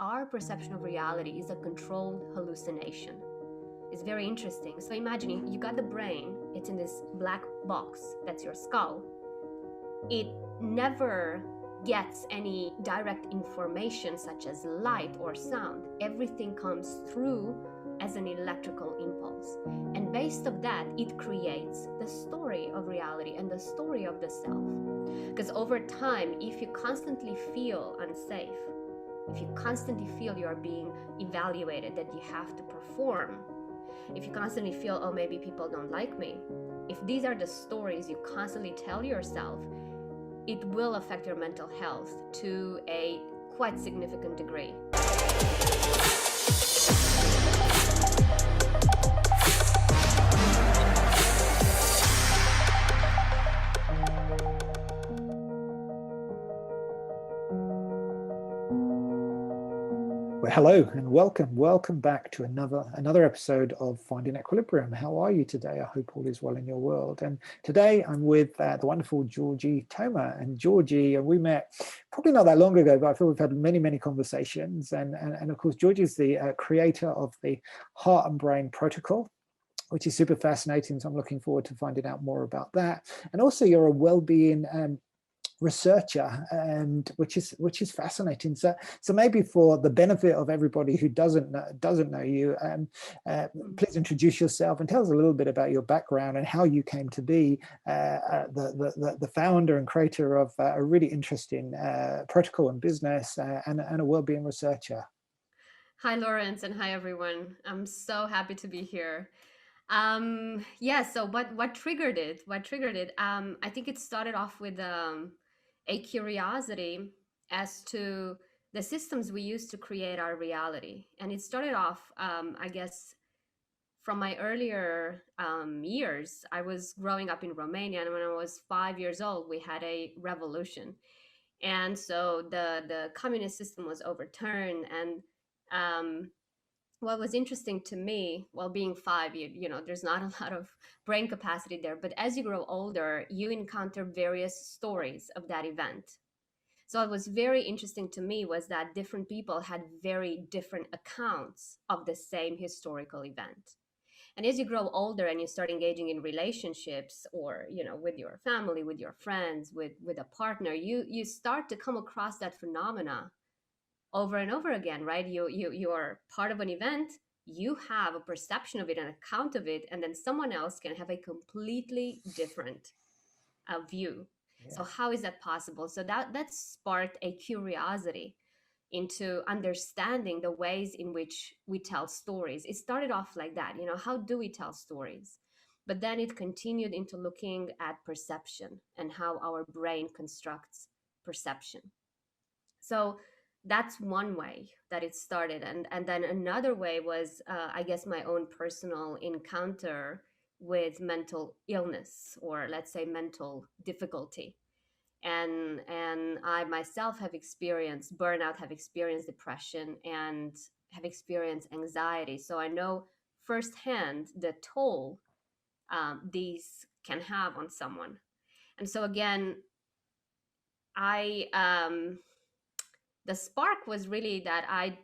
our perception of reality is a controlled hallucination. It's very interesting. So imagine you got the brain, it's in this black box, that's your skull. It never gets any direct information such as light or sound. Everything comes through as an electrical impulse. And based on that, it creates the story of reality and the story of the self. Because over time, if you constantly feel unsafe, if you constantly feel you are being evaluated, that you have to perform, if you constantly feel, oh, maybe people don't like me, if these are the stories you constantly tell yourself, it will affect your mental health to a quite significant degree. Well, hello and welcome back to another episode of Finding Equilibrium. How are you today? I hope all is well in your world. And today I'm with the wonderful Georgi Toma. And Georgi, we met probably not that long ago, but I feel we've had many conversations. And of course, Georgi is the creator of the Heart and Brain Protocol, which is super fascinating. So I'm looking forward to finding out more about that. And also, you're a well-being researcher, and which is fascinating. So maybe for the benefit of everybody who doesn't know you, please introduce yourself and tell us a little bit about your background and how you came to be the founder and creator of a really interesting protocol and business and a well-being researcher. Hi, Lawrence, and hi, everyone. I'm so happy to be here. So what triggered it? I think it started off with a curiosity as to the systems we use to create our reality. And it started off, I guess, from my earlier years. I was growing up in Romania, and when I was 5 years old, we had a revolution. And so the communist system was overturned. And what was interesting to me, while being five, you know, there's not a lot of brain capacity there, but as you grow older, you encounter various stories of that event. So what was very interesting to me was that different people had very different accounts of the same historical event. And as you grow older and you start engaging in relationships, or, you know, with your family, with your friends, with a partner, you start to come across that phenomena over and over again, right? You are part of an event, you have a perception of it, an account of it, and then someone else can have a completely different view. Yeah. So how is that possible? So that sparked a curiosity into understanding the ways in which we tell stories. It started off like that, you know, how do we tell stories? But then it continued into looking at perception and how our brain constructs perception. So that's one way that it started. And then another way was, I guess, my own personal encounter with mental illness, or let's say mental difficulty. And I myself have experienced burnout, have experienced depression, and have experienced anxiety. So I know firsthand the toll these can have on someone. And so again, I the spark was really that I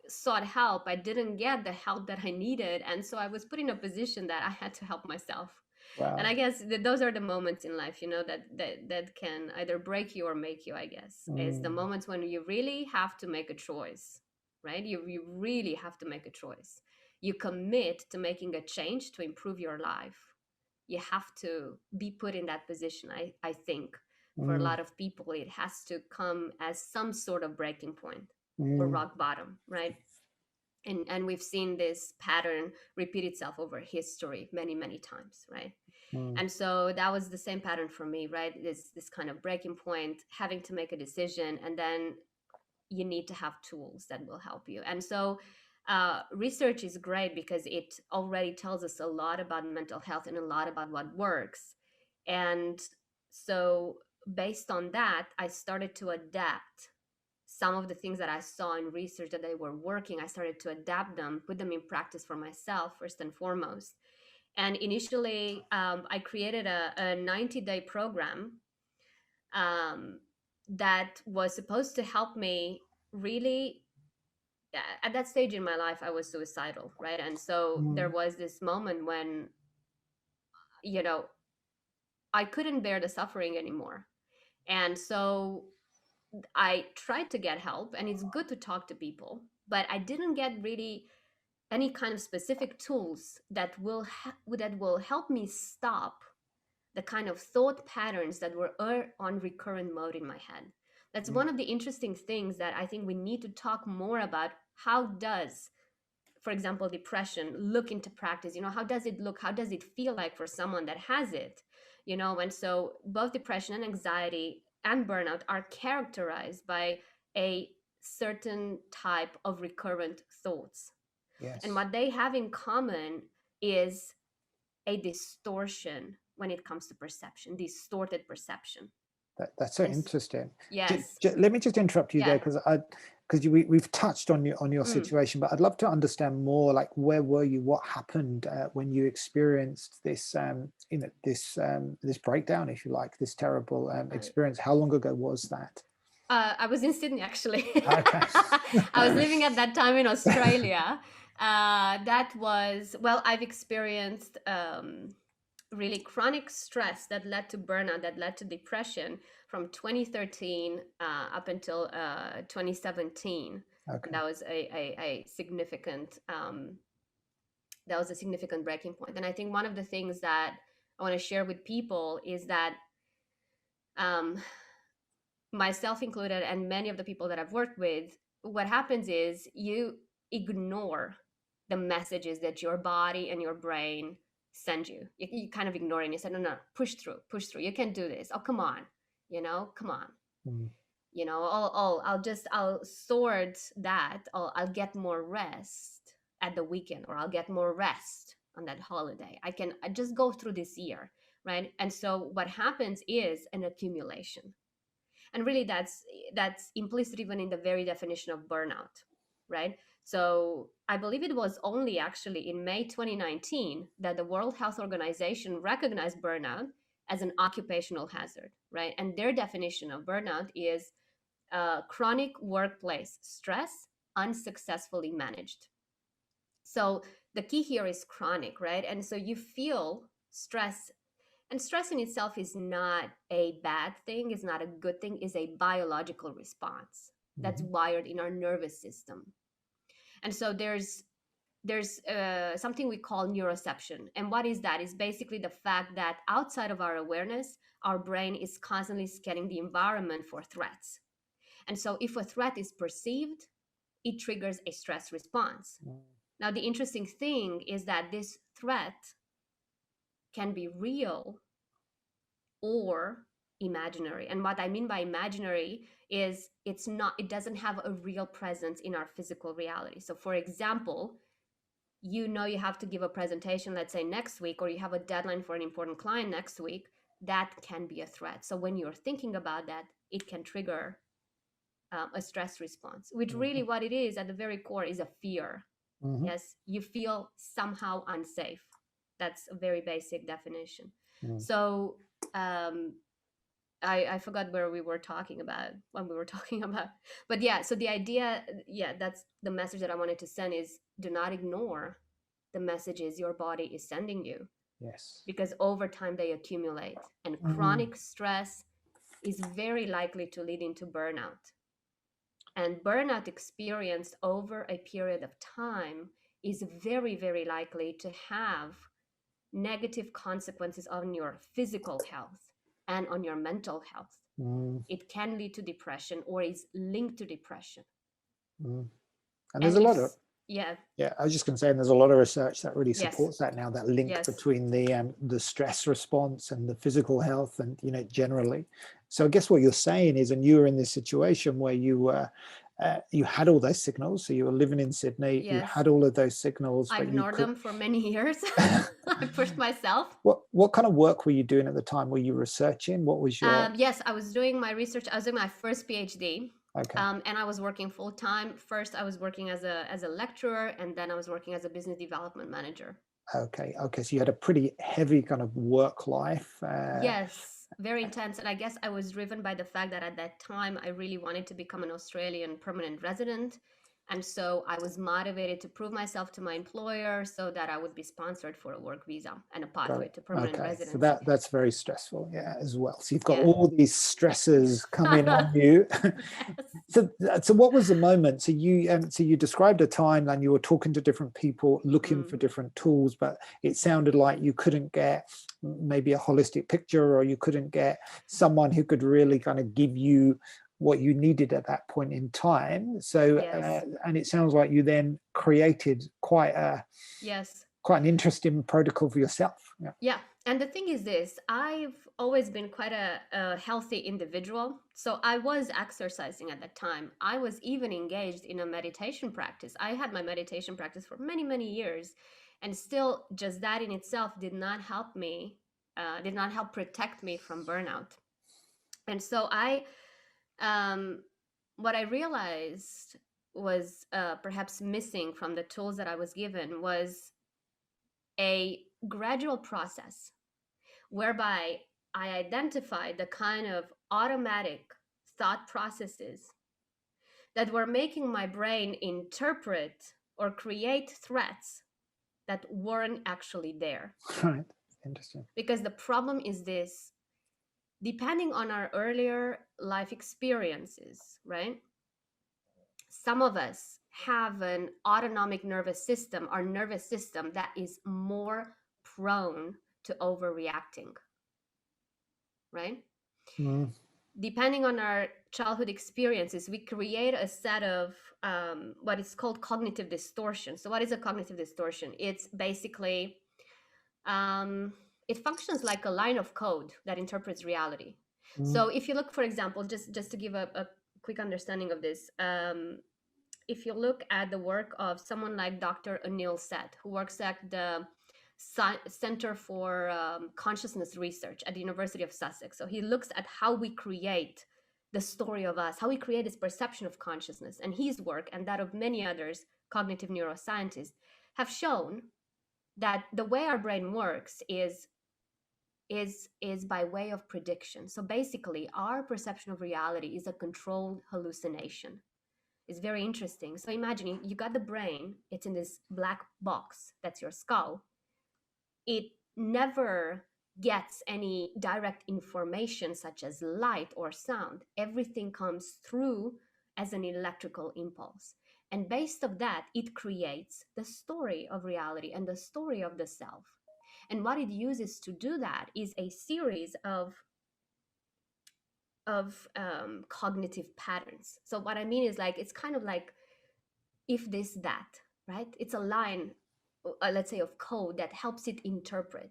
sought help. I didn't get the help that I needed. And so I was put in a position that I had to help myself. Wow. And I guess those are the moments in life, you know, that can either break you or make you, I guess. Is the moments when you really have to make a choice, right? You really have to make a choice. You commit to making a change to improve your life. You have to be put in that position, I think. For a lot of people, it has to come as some sort of breaking point or rock bottom, right? And we've seen this pattern repeat itself over history many times, right? And so that was the same pattern for me, right? This kind of breaking point, having to make a decision, and then you need to have tools that will help you. And so research is great because it already tells us a lot about mental health and a lot about what works. And so based on that, I started to adapt some of the things that I saw in research that they were working. I started to adapt them, put them in practice for myself first and foremost. And initially, I created a 90-day program that was supposed to help me really at that stage in my life, I was suicidal, right? And so there Mm. was this moment when, you know, I couldn't bear the suffering anymore. And so I tried to get help, and it's good to talk to people, but I didn't get really any kind of specific tools that will help me stop the kind of thought patterns that were on recurrent mode in my head. That's Mm. one of the interesting things that I think we need to talk more about. How does, for example, depression look into practice? How does it look? How does it feel like for someone that has it? And so both depression and anxiety and burnout are characterized by a certain type of recurrent thoughts. And Yes. what they have in common is a distortion when it comes to perception, distorted perception. That's so And interesting. yes, Let me just interrupt you there yeah. because we've touched on your Mm. situation, but I'd love to understand more. Like, where were you? What happened when you experienced this this breakdown, if you like, this terrible experience? How long ago was that? I was in Sydney, actually. Okay. I was living at that time in Australia. That was, well, I've experienced really chronic stress that led to burnout, that led to depression from 2013 up until 2017. And Okay. that was a significant breaking point. And I think one of the things that I want to share with people is that, um, myself included, and many of the people that I've worked with, what happens is you ignore the messages that your body and your brain send you. You kind of ignore it, and you say, no, no, push through. You can do this. Oh, come on. Come on. Mm. I'll sort that. I'll get more rest at the weekend, or I'll get more rest on that holiday. I just go through this year, right? And so what happens is an accumulation. And really, that's implicit even in the very definition of burnout, right? So I believe it was only actually in May 2019 that the World Health Organization recognized burnout as an occupational hazard, right? And their definition of burnout is chronic workplace stress unsuccessfully managed. So the key here is chronic, right? And so you feel stress, and stress in itself is not a bad thing, is not a good thing, is a biological response that's Mhm. wired in our nervous system. And so there's something we call neuroception. And what is that? Is basically the fact that outside of our awareness, our brain is constantly scanning the environment for threats. And so if a threat is perceived, it triggers a stress response. Mm. Now, the interesting thing is that this threat can be real or imaginary. And what I mean by imaginary is it doesn't have a real presence in our physical reality. So for example, you have to give a presentation, let's say next week, or you have a deadline for an important client next week. That can be a threat. So when you're thinking about that, it can trigger a stress response, which really Mhm. what it is at the very core is a fear. Mhm. Yes, you feel somehow unsafe. That's a very basic definition. Mm. So um, I forgot where we were talking about when we were talking about, but yeah, so the idea, yeah, that's the message that I wanted to send is do not ignore the messages your body is sending you, Yes. because over time they accumulate, and Mm. chronic stress is very likely to lead into burnout. And burnout experienced over a period of time is very, very likely to have negative consequences on your physical health and on your mental health. Mm. It can lead to depression or is linked to depression. Mm. And there's And a if, lot of yeah, Yeah, I was just going to say, and there's a lot of research that really yes, supports that now. That link yes, between the stress response and the physical health, and generally. So I guess what you're saying is, and you were in this situation where you had all those signals. So you were living in Sydney, you yes. had all of those signals, I but you ignored could. them for many years. I pushed myself. What kind of work were you doing at the time? Were you researching? What was your Yes, I was doing my research. I was doing my first PhD, okay? and I was working full time. First, I was working as a lecturer, and then I was working as a business development manager. Okay. So you had a pretty heavy kind of work life. Yes, very intense. And I guess I was driven by the fact that at that time I really wanted to become an Australian permanent resident. And so I was motivated to prove myself to my employer so that I would be sponsored for a work visa and a Got pathway it. to permanent Okay, so residency. that's very stressful, yeah, as well. So you've got Yeah. all these stresses coming on you. Yes. So what was the moment? So you described a time and you were talking to different people, looking Mm, for different tools, but it sounded like you couldn't get maybe a holistic picture, or you couldn't get someone who could really kind of give you what you needed at that point in time. So yes. and it sounds like you then created Yes. quite an interesting protocol for yourself. Yeah. Yeah. And the thing is this, I've always been quite a healthy individual. So I was exercising at that time. I was even engaged in a meditation practice. I had my meditation practice for many, many years. And still, just that in itself did not help me, did not help protect me from burnout. And so um, what I realized was perhaps missing from the tools that I was given was a gradual process whereby I identified the kind of automatic thought processes that were making my brain interpret or create threats that weren't actually there. Right. Interesting. Because the problem is this, depending on our earlier life experiences, right? Some of us have an autonomic nervous system, our nervous system, that is more prone to overreacting, right? Mm. Depending on our childhood experiences, we create a set of what is called cognitive distortion. So, what is a cognitive distortion? It's basically um, it functions like a line of code that interprets reality. Mm. So, if you look, for example, just to give a quick understanding of this, if you look at the work of someone like Dr. Anil Seth, who works at the Center for Consciousness Research at the University of Sussex. So he looks at how we create the story of us, how we create this perception of consciousness. And his work and that of many others, cognitive neuroscientists, have shown that the way our brain works is by way of prediction. So basically, our perception of reality is a controlled hallucination. It's very interesting. So imagine you got the brain, it's in this black box, that's your skull. It never gets any direct information such as light or sound. Everything comes through as an electrical impulse. And based of that, it creates the story of reality and the story of the self. And what it uses to do that is a series of cognitive patterns. So what I mean is, like, it's kind of like if this that, right? It's a line, let's say, of code that helps it interpret.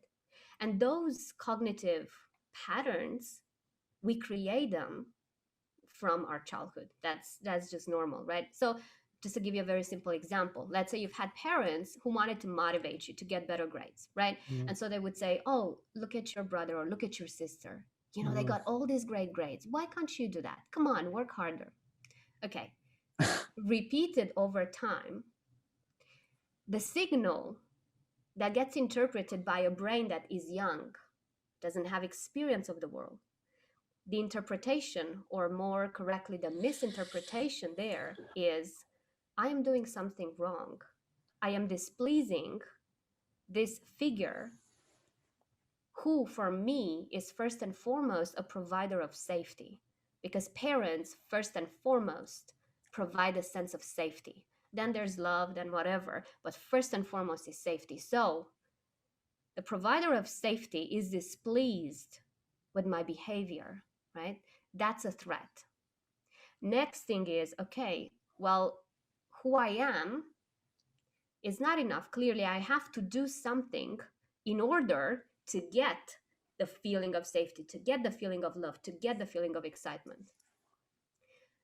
And those cognitive patterns, we create them from our childhood. That's just normal, right? So just to give you a very simple example, let's say you've had parents who wanted to motivate you to get better grades, right? Mm. And so they would say, oh, look at your brother or look at your sister, they Mm. got all these great grades, why can't you do that? Come on, work harder. Okay. Repeated over time, the signal that gets interpreted by a brain that is young, doesn't have experience of the world, the interpretation, or more correctly, the misinterpretation there is, I am doing something wrong. I am displeasing this figure who, for me, is first and foremost a provider of safety. Because parents, first and foremost, provide a sense of safety. Then there's love, then whatever. But first and foremost is safety. So the provider of safety is displeased with my behavior, right? That's a threat. Next thing is, okay, well, who I am is not enough. Clearly, I have to do something in order to get the feeling of safety, to get the feeling of love, to get the feeling of excitement.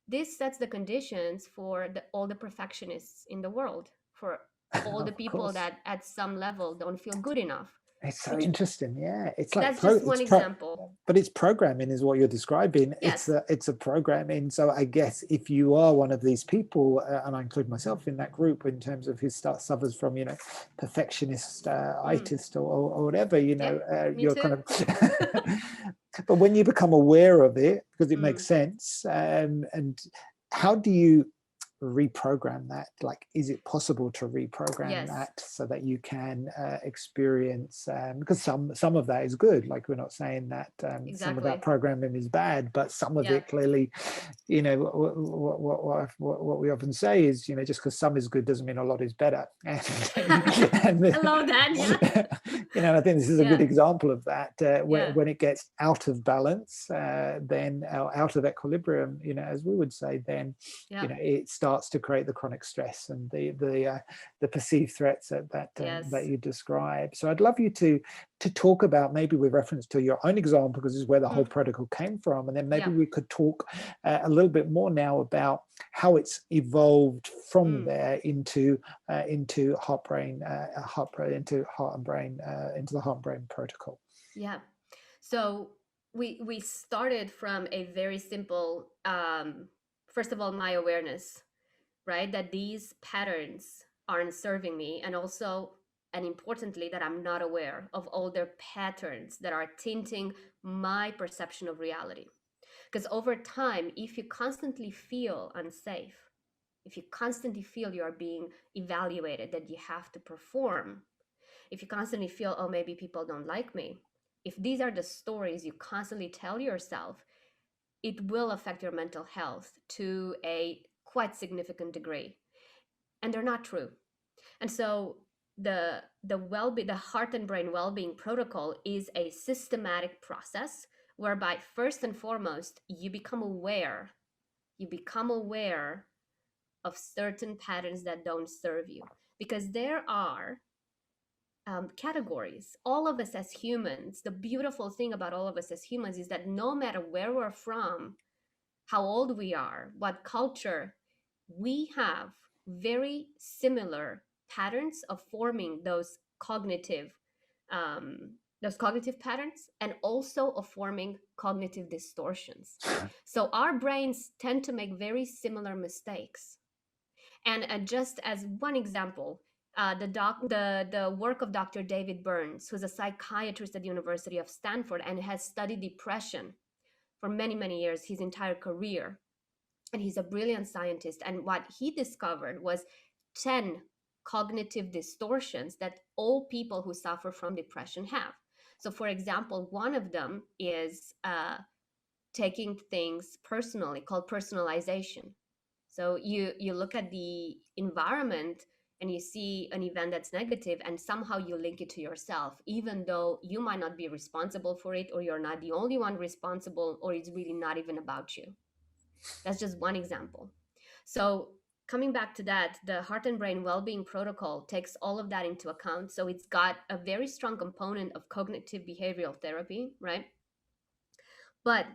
This sets the conditions for all the perfectionists in the world, for all the Of people course. that at some level don't feel good enough, It's so which interesting. Yeah. It's like that's just one example. but it's programming is what you're describing. Yes. It's a programming. So I guess if you are one of these people, and I include myself in that group in terms of who suffers from, perfectionist Mm. itis or whatever, Yep. Me you're kind too. of, but when you become aware of it, because it makes Mm. sense, and how do you, reprogram that? Like, is it possible to reprogram Yes, that so that you can experience, because some of that is good, like we're not saying that some of that exactly. programming is bad, but some of Yeah. it clearly, what we often say is, just because some is good doesn't mean a lot is better. And I love that. Yeah. I think this is a good Yeah. example of that. Yeah. When it gets out of balance, then out of equilibrium, as we would say, then Yeah. it starts to create the chronic stress and the perceived threats that Yes. you describe. So I'd love you to talk about, maybe with reference to your own example, because this is where the whole Mm. protocol came from, and then maybe Yeah. we could talk a little bit more now about how it's evolved from Mm. there into heart brain, into heart and brain, into the heart and brain protocol. Yeah. So we started from a very simple, first of all, my awareness, right? That these patterns aren't serving me, and also, and importantly, that I'm not aware of all their patterns that are tinting my perception of reality. Because over time, if you constantly feel unsafe, if you constantly feel you are being evaluated, that you have to perform, if you constantly feel, oh, maybe people don't like me, if these are the stories you constantly tell yourself, it will affect your mental health to a quite significant degree. And they're not true. And so the heart and brain well-being protocol is a systematic process whereby first and foremost you become aware of certain patterns that don't serve you, because there are categories. All of us as humans, the beautiful thing about all of us as humans is that no matter where we're from, how old we are, what culture, we have very similar patterns of forming those cognitive patterns, and also of forming cognitive distortions. So our brains tend to make very similar mistakes. And just as one example, the work of Dr. David Burns, who's a psychiatrist at the University of Stanford and has studied depression for many, many years, his entire career. And he's a brilliant scientist. And what he discovered was 10 cognitive distortions that all people who suffer from depression have. So, for example, one of them is taking things personally, called personalization. So you look at the environment and you see an event that's negative, and somehow you link it to yourself, even though you might not be responsible for it, or you're not the only one responsible, or it's really not even about you. That's just one example. So coming back to that, the heart and brain well-being protocol takes all of that into account. So it's got a very strong component of cognitive behavioral therapy, right? But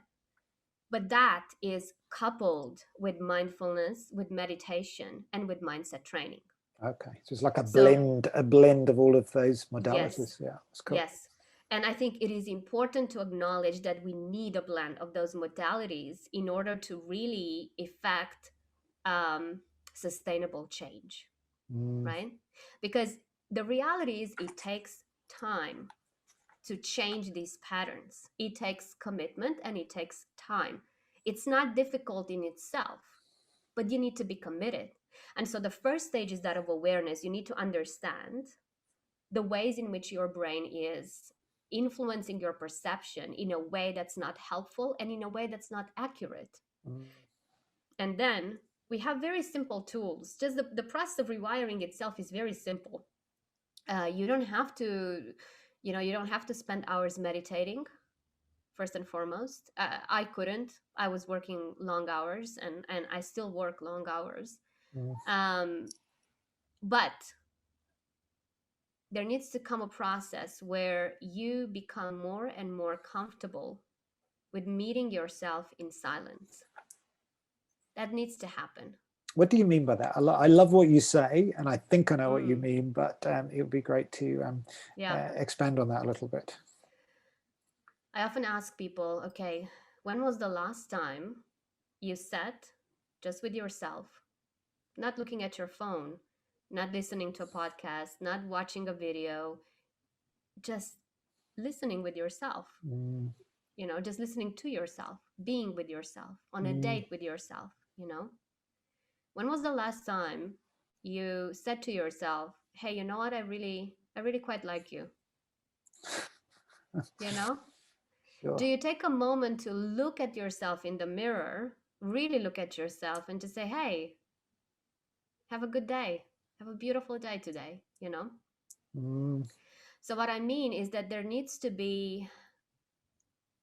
that is coupled with mindfulness, with meditation, and with mindset training. Okay, so it's like a So blend of all of those yes, modalities. Yeah, it's cool. yes. And I think it is important to acknowledge that we need a blend of those modalities in order to really effect um, sustainable change, Mm, right? Because the reality is it takes time to change these patterns. It takes commitment and it takes time. It's not difficult in itself, but you need to be committed. And so the first stage is that of awareness. You need to understand the ways in which your brain is influencing your perception in a way that's not helpful and in a way that's not accurate. mm, And then we have very simple tools. Just the process of rewiring itself is very simple. You don't have to, you don't have to spend hours meditating. First and foremost, I couldn't. I was working long hours, and I still work long hours. mm. Um, but there needs to come a process where you become more and more comfortable with meeting yourself in silence. That needs to happen. What do you mean by that? I love what you say, and I think I know what you Mm, mean, but it would be great to yeah. expand on that a little bit. I often ask people, okay, when was the last time you sat just with yourself, not looking at your phone, not listening to a podcast, not watching a video, just listening with yourself, Mm, just listening to yourself, being with yourself, on a mm, date with yourself, When was the last time you said to yourself, hey, you know what, I really quite like you, you know? Do Sure. you take a moment to look at yourself in the mirror, really look at yourself, and to say, hey, have a good day, have a beautiful day today, you know? Mm, So what I mean is that there needs to be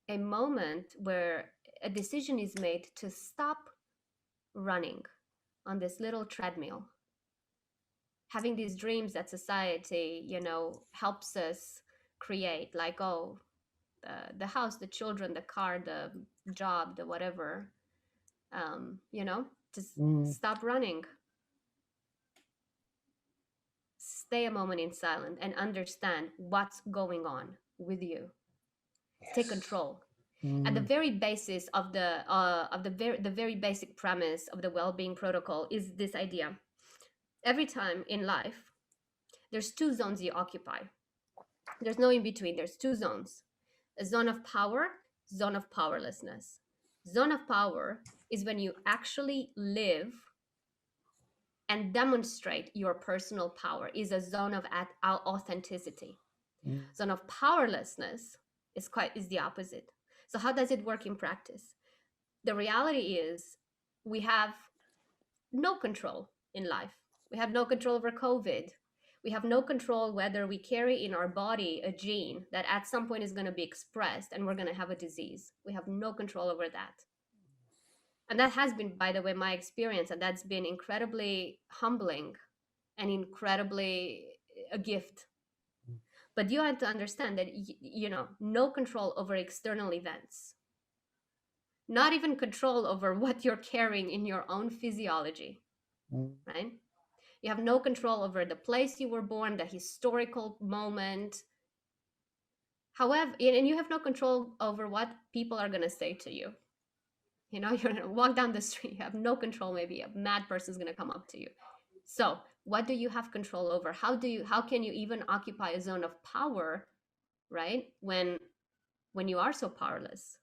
a moment where a decision is made to stop running on this little treadmill, having these dreams that society, helps us create, like, oh, the house, the children, the car, the job, the whatever, just mm, stop running, stay a moment in silence and understand what's going on with you. Take yes. control. At the Mm, very basis of the very basic premise of the well-being protocol is this idea: every time in life there's two zones you occupy. There's no in between. There's two zones: a zone of power, zone of powerlessness. Zone of power is when you actually live and demonstrate your personal power, is a zone of authenticity. mm, Zone of powerlessness is the opposite. So how does it work in practice? The reality is we have no control in life. We have no control over COVID. We have no control whether we carry in our body a gene that at some point is going to be expressed and we're going to have a disease. We have no control over that. And that has been, by the way, my experience, and that's been incredibly humbling and incredibly a gift. But you have to understand that, no control over external events, not even control over what you're carrying in your own physiology, mm, right? You have no control over the place you were born, the historical moment. However, and you have no control over what people are going to say to you. You're going to walk down the street, you have no control. Maybe a mad person's going to come up to you. So, what do you have control over? How can you even occupy a zone of power, right? When you are so powerless.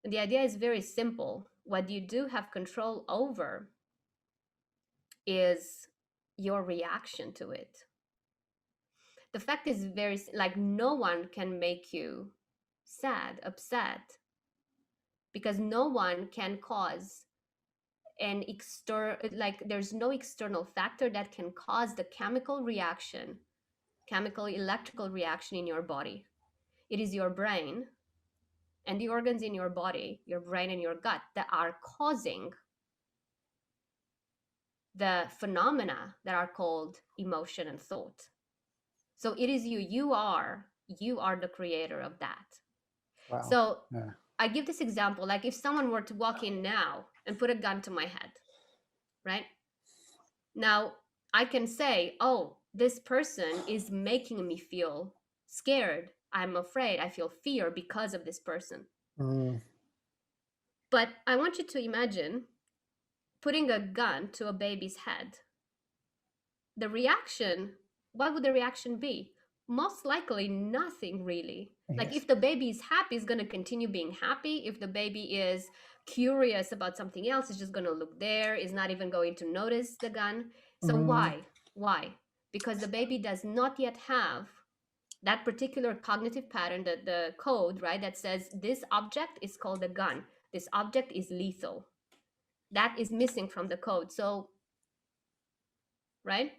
And the idea is very simple. What you do have control over is your reaction to it. The fact is very, like, no one can make you sad, upset, because no one can cause an there's no external factor that can cause the chemical electrical reaction in your body. It is your brain and the organs in your body, your brain and your gut, that are causing the phenomena that are called emotion and thought. So it is you are the creator of that. wow. So Yeah. I give this example, like if someone were to walk in now and put a gun to my head, right? Now I can say, oh, this person is making me feel scared. I'm afraid. I feel fear because of this person. Mm, But I want you to imagine putting a gun to a baby's head. The reaction, what would the reaction be? Most likely nothing, really. Like, yes. if the baby is happy, it's going to continue being happy. If the baby is curious about something else, it's just going to look there, is not even going to notice the gun. So Mm, why? Because the baby does not yet have that particular cognitive pattern, the code, right, that says this object is called a gun, this object is lethal. That is missing from the code. So, right?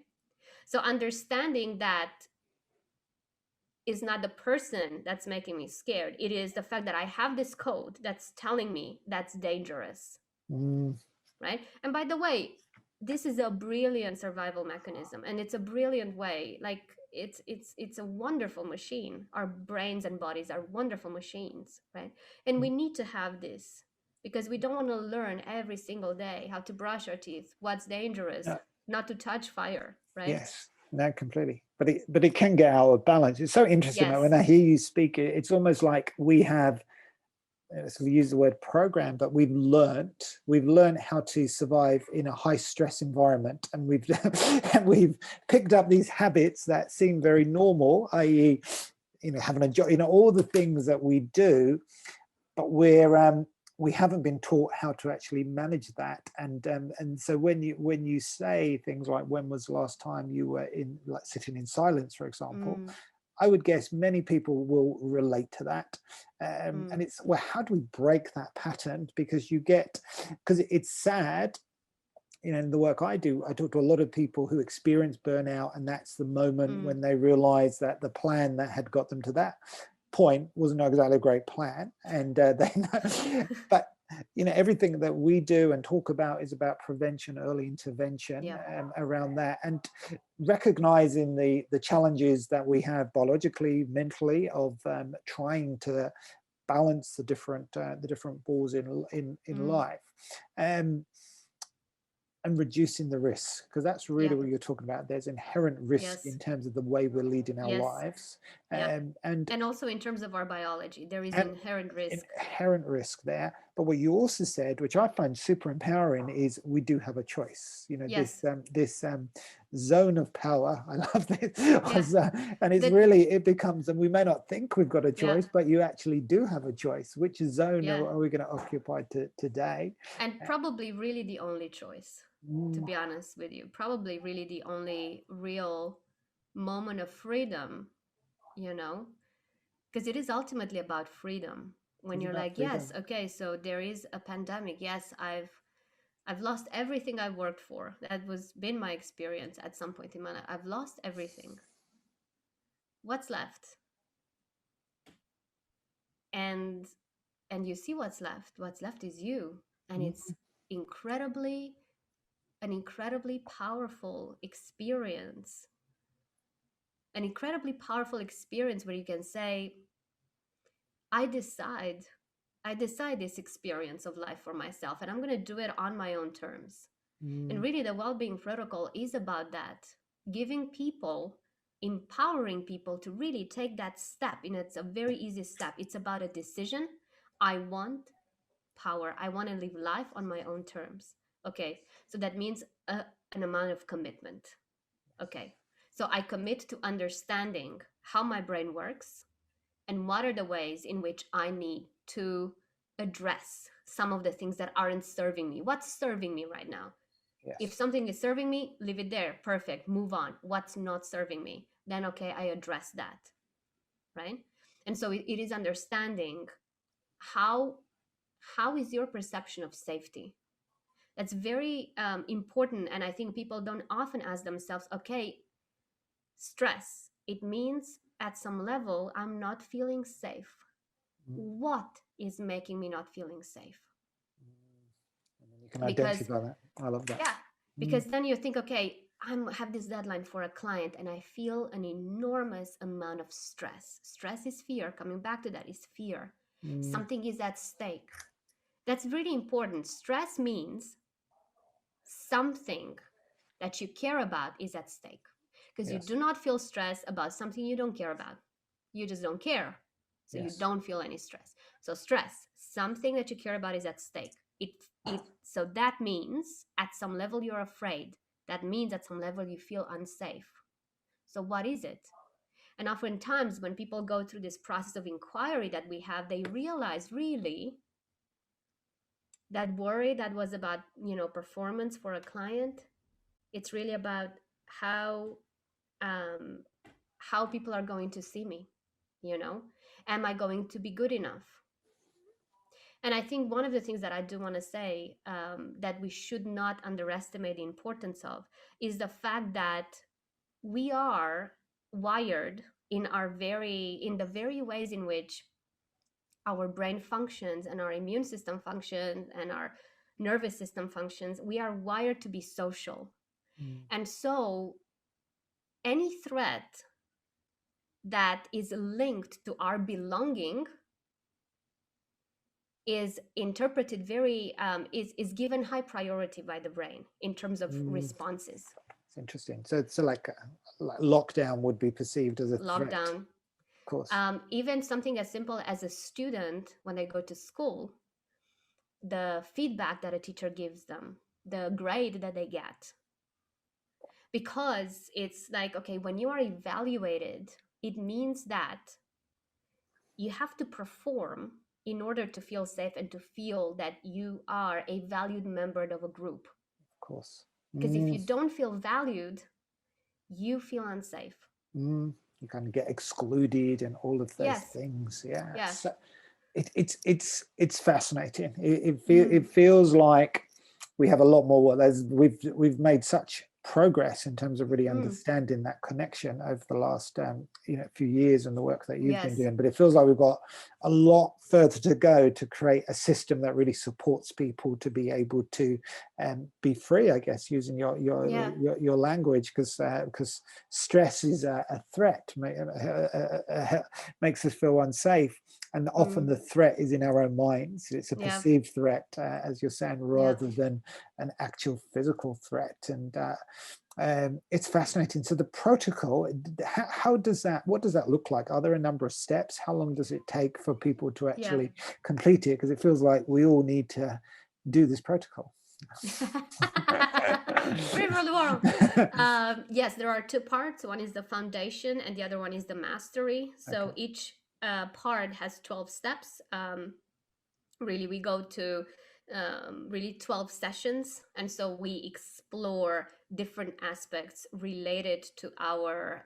So understanding that is not the person that's making me scared. It is the fact that I have this code that's telling me that's dangerous, mm, right? And by the way, this is a brilliant survival mechanism, and it's a brilliant way. Like, it's a wonderful machine. Our brains and bodies are wonderful machines, right? And we mm. need to have this because we don't want to learn every single day how to brush our teeth, what's dangerous, Yeah. not to touch fire, right? Yes, no, completely. But it can get out of balance. It's so interesting. Like, Yes. when I hear you speak, it's almost like we have, so we use the word program, but we've learned how to survive in a high stress environment, and we've and we've picked up these habits that seem very normal, i.e., having a job, all the things that we do, but we're we haven't been taught how to actually manage that. And so when you say things like, when was the last time you were in, like, sitting in silence, for example, Mm, I would guess many people will relate to that. And mm, it's, well, how do we break that pattern? Because it's sad. In the work I do, I talk to a lot of people who experience burnout, and that's the moment mm, when they realize that the plan that had got them to that point wasn't exactly a great plan. And but everything that we do and talk about is about prevention, early intervention, yeah. around that, and recognizing the challenges that we have biologically, mentally, of trying to balance the different balls in Mm, life. Um, and reducing the risk, because that's really yeah. what you're talking about. There's inherent risk Yes. in terms of the way we're leading our Yes. lives. Yep. And And also in terms of our biology, there is and inherent risk. inherent risk there. But what you also said, which I find super empowering, is we do have a choice. Yes. This zone of power. I love Yeah. this. And it's That. really, it becomes, and we may not think we've got a Yeah. choice, but you actually do have a choice. Which zone Yeah. are we going to occupy today? And probably really the only choice, to Mm, be honest with you. Probably really the only real moment of freedom, you know, because it is ultimately about freedom. When it's you're about like, yes, freedom. okay, so there is a pandemic. Yes, I've lost everything I worked for. That was been my experience at some point in my life. I've lost everything. What's left? And and you see what's left. What's left is you. And it's Mm, incredibly an incredibly powerful experience. An incredibly powerful experience where you can say, I decide I decide this experience of life for myself, and I'm going to do it on my own terms. And mm, really, the well being protocol is about that, giving people, empowering people to really take that step. And it's a very easy step. It's about a decision. I want power. I want to live life on my own terms. Okay. So that means an amount of commitment. Okay. So I commit to understanding how my brain works and what are the ways in which I need to address some of the things that aren't serving me. What's serving me right now? If yes. something is serving me, leave it there. Perfect. Move on. What's not serving me? Then, okay, I address that. Right. And so it is understanding how how is your perception of safety. That's very important. And I think people don't often ask themselves, okay, stress, it means at some level I'm not feeling safe. Mm, What is making me not feeling safe? and then you can Because identify that. I love that. yeah, Mm, because then you think, okay, have this deadline for a client and I feel an enormous amount of stress. Stress is fear. Coming back to that is fear. mm, Something is at stake. That's really important. Stress means something that you care about is at stake, because you yes. do not feel stress about something you don't care about. You just don't care. So you Yes. don't feel any stress. So stress, something that you care about is at stake. So that means at some level you're afraid. That means at some level you feel unsafe. So what is it? And oftentimes when people go through this process of inquiry that we have, they realize really that worry that was about, performance for a client, it's really about how um, how people are going to see me. you know am I going to be good enough? And I think one of the things that I do want to say, that we should not underestimate the importance of, is the fact that we are wired in the very ways in which our brain functions and our immune system functions and our nervous system functions. We are wired to be social. Mm, And so any threat that is linked to our belonging is interpreted very is given high priority by the brain in terms of mm. responses. It's interesting. So like lockdown would be perceived as a threat, Lockdown, of course. even something as simple as a student when they go to school, the feedback that a teacher gives them, the grade that they get, because it's like, okay, when you are evaluated, it means that you have to perform in order to feel safe and to feel that you are a valued member of a group. Of course. Because if you don't feel valued, you feel unsafe. You kind of get excluded and all of those Yes. things. Yeah. Yes. So it's fascinating. It feels like we have a lot more work. We've made such progress in terms of really understanding that connection over the last few years and the work that you've been doing. But it feels like we've got a lot further to go to create a system that really supports people to be able to be free, I guess, using your language, because stress is a threat, makes us feel unsafe. And often the threat is in our own minds. It's a perceived threat, as you're saying, rather than an actual physical threat. And it's fascinating. So the protocol, what does that look like? Are there a number of steps? How long does it take for people to actually complete it? Because it feels like we all need to do this protocol. Free for the world. Yes, there are two parts. One is the foundation and the other one is the mastery. So each part has 12 steps. Really, we go to really 12 sessions, and so we explore different aspects related to our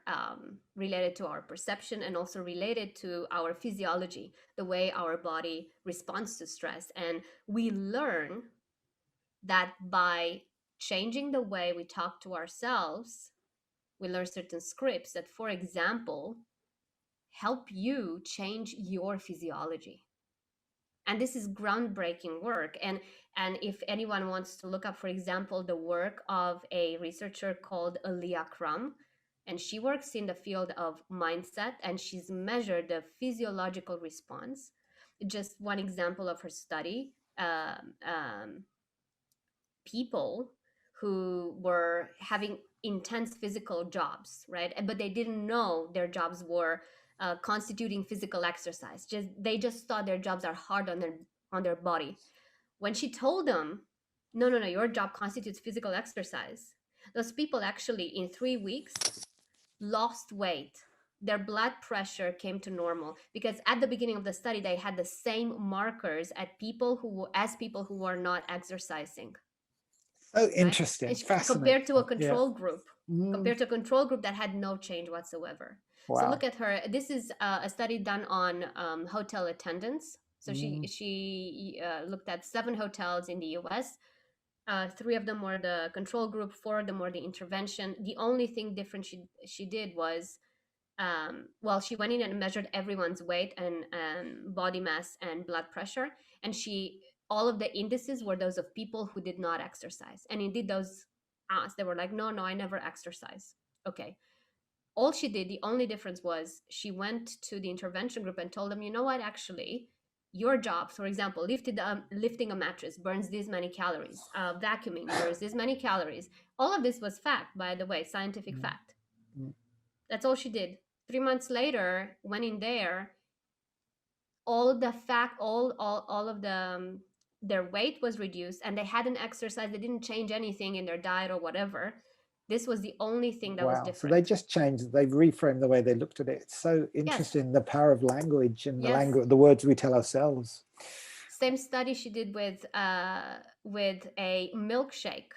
perception, and also related to our physiology, the way our body responds to stress. And we learn that by changing the way we talk to ourselves, we learn certain scripts that, for example, help you change your physiology. And this is groundbreaking work. And if anyone wants to look up, for example, the work of a researcher called Alia Crum, and she works in the field of mindset, and she's measured the physiological response. Just one example of her study, people who were having intense physical jobs, right? But they didn't know their jobs were constituting physical exercise. They just thought their jobs are hard on their body. When she told them, no, your job constitutes physical exercise, those people actually in 3 weeks lost weight. Their blood pressure came to normal, because at the beginning of the study they had the same markers as people who were not exercising. So interesting, right? fascinating. Compared to a control group, that had no change whatsoever. Wow. So look at her. This is a study done on hotel attendants. So she looked at 7 hotels in the US. 3 of them were the control group, 4 of them were the intervention. The only thing different she did was, she went in and measured everyone's weight and body mass and blood pressure, and all of the indices were those of people who did not exercise. And indeed, those asked, they were like, no, I never exercise. Okay. All she did, the only difference was she went to the intervention group and told them, you know what, actually, your job, for example, lifting a mattress burns this many calories. Vacuuming burns this many calories. All of this was fact, by the way, scientific fact. That's all she did. 3 months later, went in there, all of the their weight was reduced, and they hadn't exercised. They didn't change anything in their diet or whatever. This was the only thing that was different. So they just changed, they've reframed the way they looked at it. It's so interesting, the power of language and the words we tell ourselves. Same study she did with a milkshake.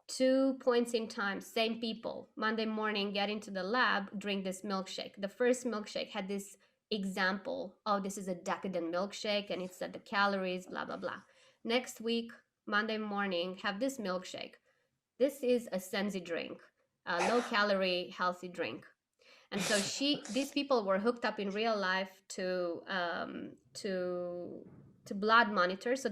2 points in time, same people. Monday morning, get into the lab, drink this milkshake. The first milkshake had this example, this is a decadent milkshake, and it said the calories, blah, blah, blah. Next week, Monday morning, have this milkshake. This is a sensi drink, a low-calorie, healthy drink. And so these people were hooked up in real life to blood monitors. So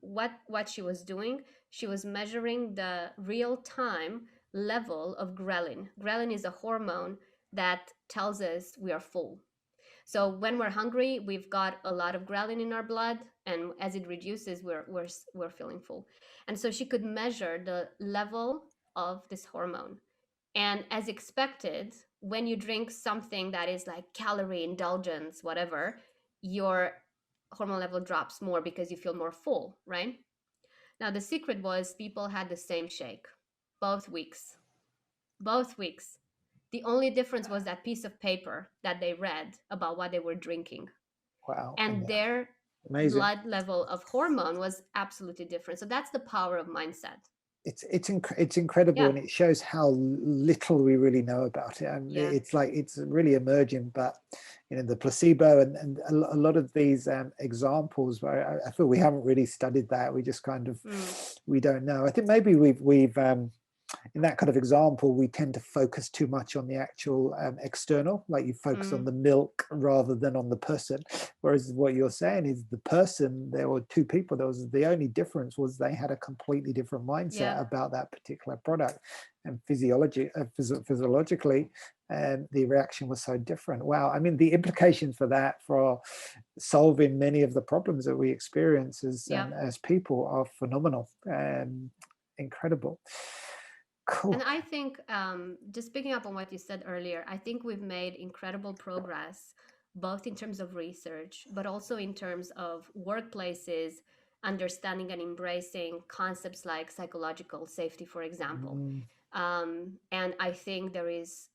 what she was doing, she was measuring the real-time level of ghrelin. Ghrelin is a hormone that tells us we are full. So when we're hungry, we've got a lot of ghrelin in our blood, and as it reduces, we're feeling full. And so she could measure the level of this hormone. And as expected, when you drink something that is like calorie indulgence, whatever, your hormone level drops more because you feel more full, right? Now, the secret was people had the same shake both weeks. The only difference was that piece of paper that they read about what they were drinking. Wow. and their Amazing. blood level of hormone was absolutely different. So that's the power of mindset. It's incredible, Yeah, and it shows how little we really know about it. And yeah. it's like it's really emerging, but the placebo and a lot of these examples where I feel we haven't really studied that. We just kind of Mm, we don't know. I think maybe we've in that kind of example, we tend to focus too much on the actual external, like you focus on mm, the milk rather than on the person. Whereas what you're saying is the person, there were two people, there was the only difference was they had a completely different yeah, mindset about that particular product. And physiologically, the reaction was so different. Wow. I mean, the implications for that, for solving many of the problems that we experience yeah. as people are phenomenal. Incredible. And Cool. I think, just picking up on what you said earlier, I think we've made incredible progress, both in terms of research, but also in terms of workplaces understanding and embracing concepts like psychological safety, for example. Mm, And I think there is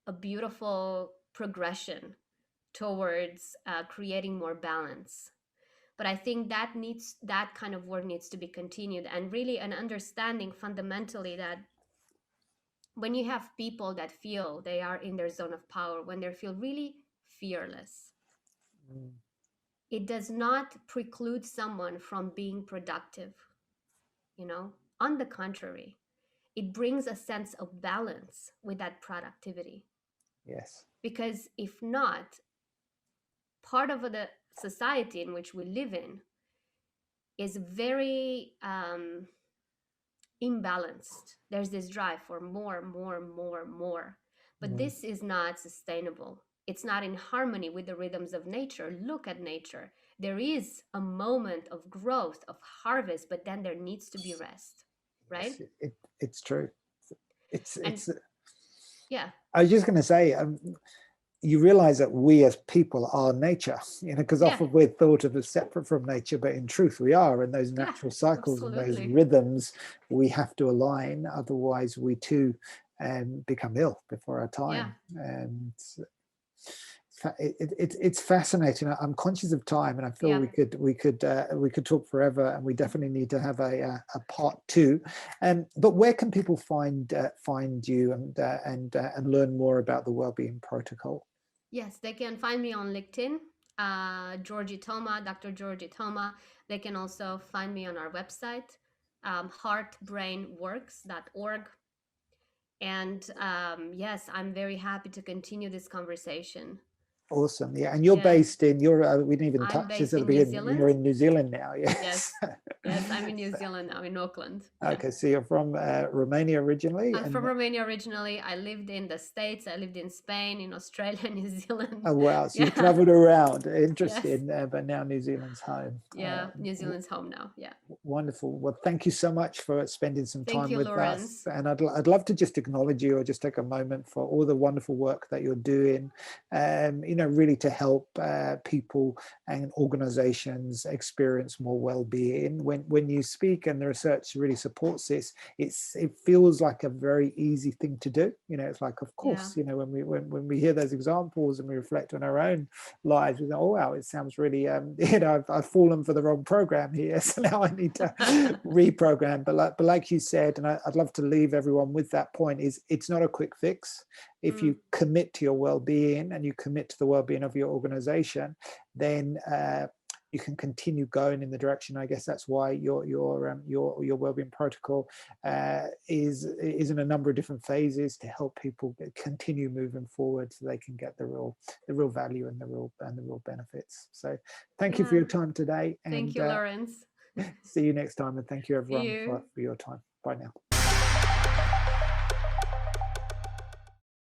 a beautiful progression towards creating more balance. But I think that kind of work needs to be continued, and really an understanding fundamentally that when you have people that feel they are in their zone of power, when they feel really fearless, mm, it does not preclude someone from being productive, you know? On the contrary, it brings a sense of balance with that productivity. yes. Because if not, part of the society in which we live in is very imbalanced. There's this drive for more, more, more, more. But Mm, this is not sustainable. It's not in harmony with the rhythms of nature. Look at nature. There is a moment of growth, of harvest, but then there needs to be rest, right? yes, it's true. And It's. yeah, I was just going to say, you realize that we as people are nature, because yeah, often we're thought of as separate from nature, but in truth we are. And those yeah, natural cycles and those absolutely. rhythms we have to align, otherwise we too become ill before our Yeah, time. And it's fascinating. I'm conscious of time, and I feel yeah. we could talk forever, and we definitely need to have a part two. But where can people find you and learn more about the Wellbeing Protocol? Yes, they can find me on LinkedIn, Georgi Toma, Dr. Georgi Toma. They can also find me on our website, heartbrainworks.org. And yes, I'm very happy to continue this conversation. Awesome, yeah. And you're Yeah, based in we didn't even I'm touch this based at the in New beginning. Zealand. You're in New Zealand now, Yes, yes. yes, I'm in New Zealand now, in Auckland. Yeah. Okay, so you're from Romania originally, I'm from and Romania originally. I lived in the States. I lived in Spain, in Australia, New Zealand. oh wow, so you've Yeah. traveled around. Yes. Interesting, but now New Zealand's home. Yeah. New Zealand's home now. Yeah. Wonderful. Well, thank you so much for spending some Thank time you, with us. Lawrence. And I'd love to just acknowledge you, or just take a moment for all the wonderful work that you're doing, really to help people and organizations experience more well-being. When you speak and the research really supports this, it feels like a very easy thing to do. It's like, of Yeah. course, when we hear those examples and we reflect on our own lives, we go, oh wow, it sounds really I've fallen for the wrong program here, so now I need to reprogram. But like you said, and I'd love to leave everyone with that point, is it's not a quick fix. If Mm, you commit to your well-being and you commit to the well-being of your organization, then you can continue going in the direction. I guess that's why your well-being protocol is in a number of different phases to help people continue moving forward, so they can get the real value and the real benefits. So thank you for yeah. your time today, Thank and you, Lawrence. see you next time. And thank you See everyone you. for your time. Bye now.